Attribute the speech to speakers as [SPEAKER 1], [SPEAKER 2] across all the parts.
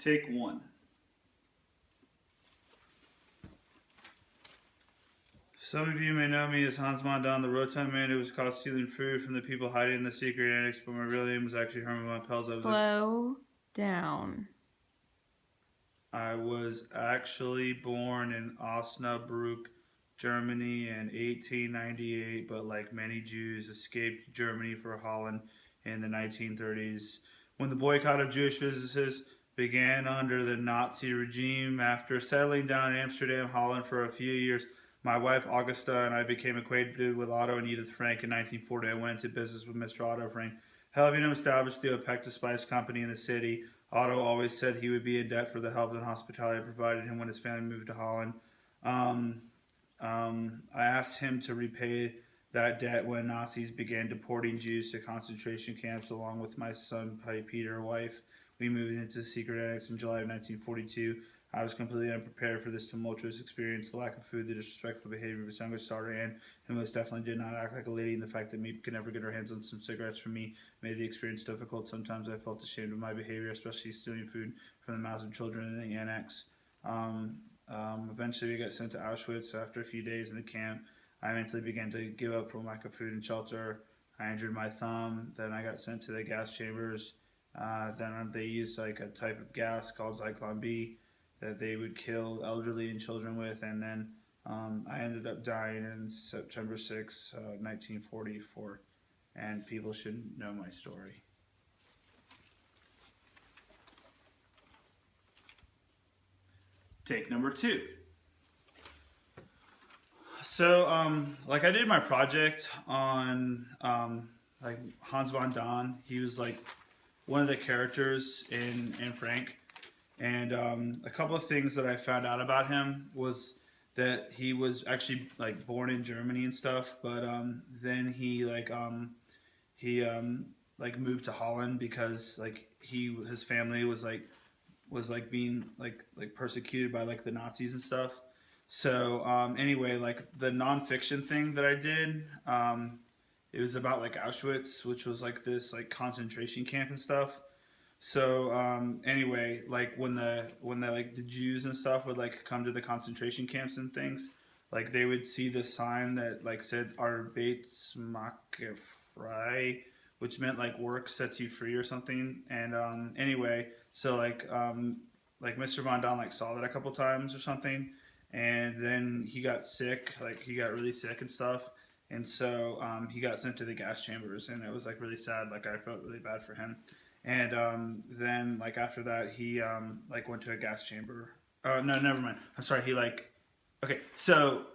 [SPEAKER 1] Take one. Some of you may know me as Hans Mondon, the Rotund man who was caught stealing food from the people hiding in the secret annex, but my real name was actually Herman von Pels.
[SPEAKER 2] Slow down.
[SPEAKER 1] I was actually born in Osnabrück, Germany in 1898, but like many Jews, escaped Germany for Holland in the 1930s. When the boycott of Jewish businesses began under the Nazi regime, after settling down in Amsterdam, Holland for a few years, my wife Augusta and I became acquainted with Otto and Edith Frank in 1940. I went into business with Mr. Otto Frank, helping him establish the Opekta Spice Company in the city. Otto always said he would be in debt for the help and hospitality I provided him when his family moved to Holland. Um, I asked him to repay that debt when Nazis began deporting Jews to concentration camps, along with my son Peter, wife. We moved into the secret annex in July of 1942. I was completely unprepared for this tumultuous experience. The lack of food, the disrespectful behavior of his younger daughter Anne, who most definitely did not act like a lady, and the fact that Meep could never get her hands on some cigarettes from me made the experience difficult. Sometimes I felt ashamed of my behavior, especially stealing food from the mouths of children in the annex. Eventually, we got sent to Auschwitz. After a few days in the camp, I mentally began to give up from lack of food and shelter. I injured my thumb. Then I got sent to the gas chambers. Then they used like a type of gas called Zyklon B that they would kill elderly and children with. And then I ended up dying in September 6, 1944. And people should know my story. Take number two. So, like I did my project on like Hans von Don. He was like one of the characters in Frank, and a couple of things that I found out about him was that he was actually like born in Germany and stuff, but then he moved to Holland because like his family was being persecuted by like the Nazis and stuff. So anyway, like the nonfiction thing that I did, it was about like Auschwitz, which was like this like concentration camp and stuff. So anyway, like when the like the Jews and stuff would like come to the concentration camps and things, like they would see the sign that like said Arbeits mache frei, which meant like work sets you free or something. And anyway, so like Mr. Von Don like saw that a couple times or something, and then he got sick, like he got really sick and stuff, and so he got sent to the gas chambers, and it was like really sad. Like I felt really bad for him, and then like after that he like went to a gas chamber. No, never mind. I'm sorry. He like okay, so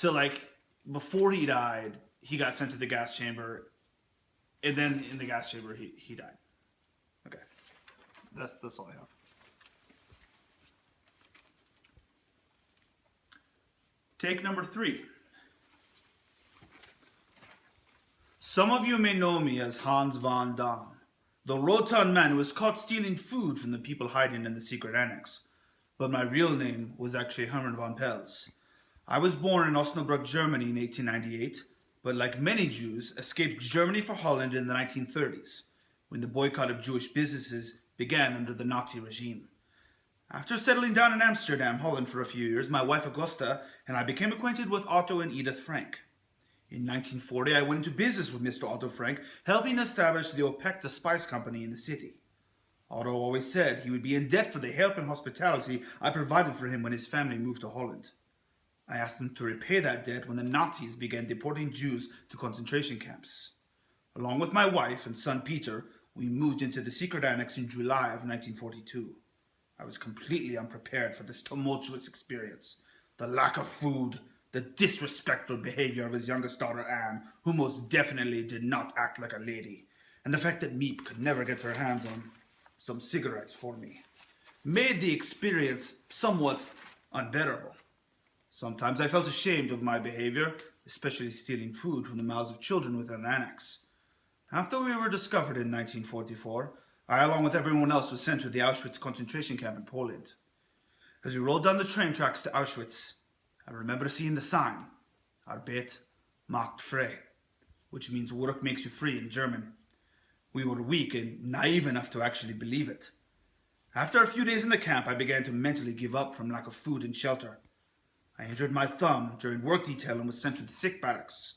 [SPEAKER 1] like before he died, he got sent to the gas chamber, and then in the gas chamber he died. Okay, that's all I have. Take number three. Some of you may know me as Hans von Don, the rotund man who was caught stealing food from the people hiding in the secret annex. But my real name was actually Hermann von Pels. I was born in Osnabrück, Germany in 1898, but like many Jews, escaped Germany for Holland in the 1930s, when the boycott of Jewish businesses began under the Nazi regime. After settling down in Amsterdam, Holland for a few years, my wife Augusta and I became acquainted with Otto and Edith Frank. In 1940, I went into business with Mr. Otto Frank, helping establish the Opekta Spice Company in the city. Otto always said he would be in debt for the help and hospitality I provided for him when his family moved to Holland. I asked him to repay that debt when the Nazis began deporting Jews to concentration camps. Along with my wife and son Peter, we moved into the secret annex in July of 1942. I was completely unprepared for this tumultuous experience. The lack of food, the disrespectful behavior of his youngest daughter Anne, who most definitely did not act like a lady, and the fact that Meep could never get her hands on some cigarettes for me, made the experience somewhat unbearable. Sometimes I felt ashamed of my behavior, especially stealing food from the mouths of children within the annex. After we were discovered in 1944, I, along with everyone else, was sent to the Auschwitz concentration camp in Poland. As we rolled down the train tracks to Auschwitz, I remember seeing the sign, Arbeit macht frei, which means work makes you free in German. We were weak and naive enough to actually believe it. After a few days in the camp, I began to mentally give up from lack of food and shelter. I injured my thumb during work detail and was sent to the sick barracks.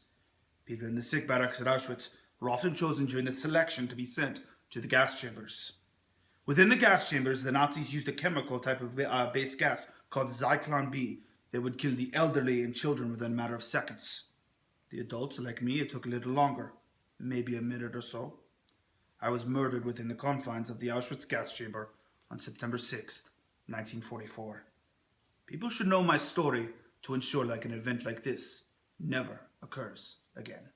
[SPEAKER 1] People in the sick barracks at Auschwitz were often chosen during the selection to be sent to the gas chambers. Within the gas chambers, the Nazis used a chemical type of base gas called Zyklon B that would kill the elderly and children within a matter of seconds. The adults, like me, it took a little longer, maybe a minute or so. I was murdered within the confines of the Auschwitz gas chamber on September 6th, 1944. People should know my story to ensure that an event like this never occurs again.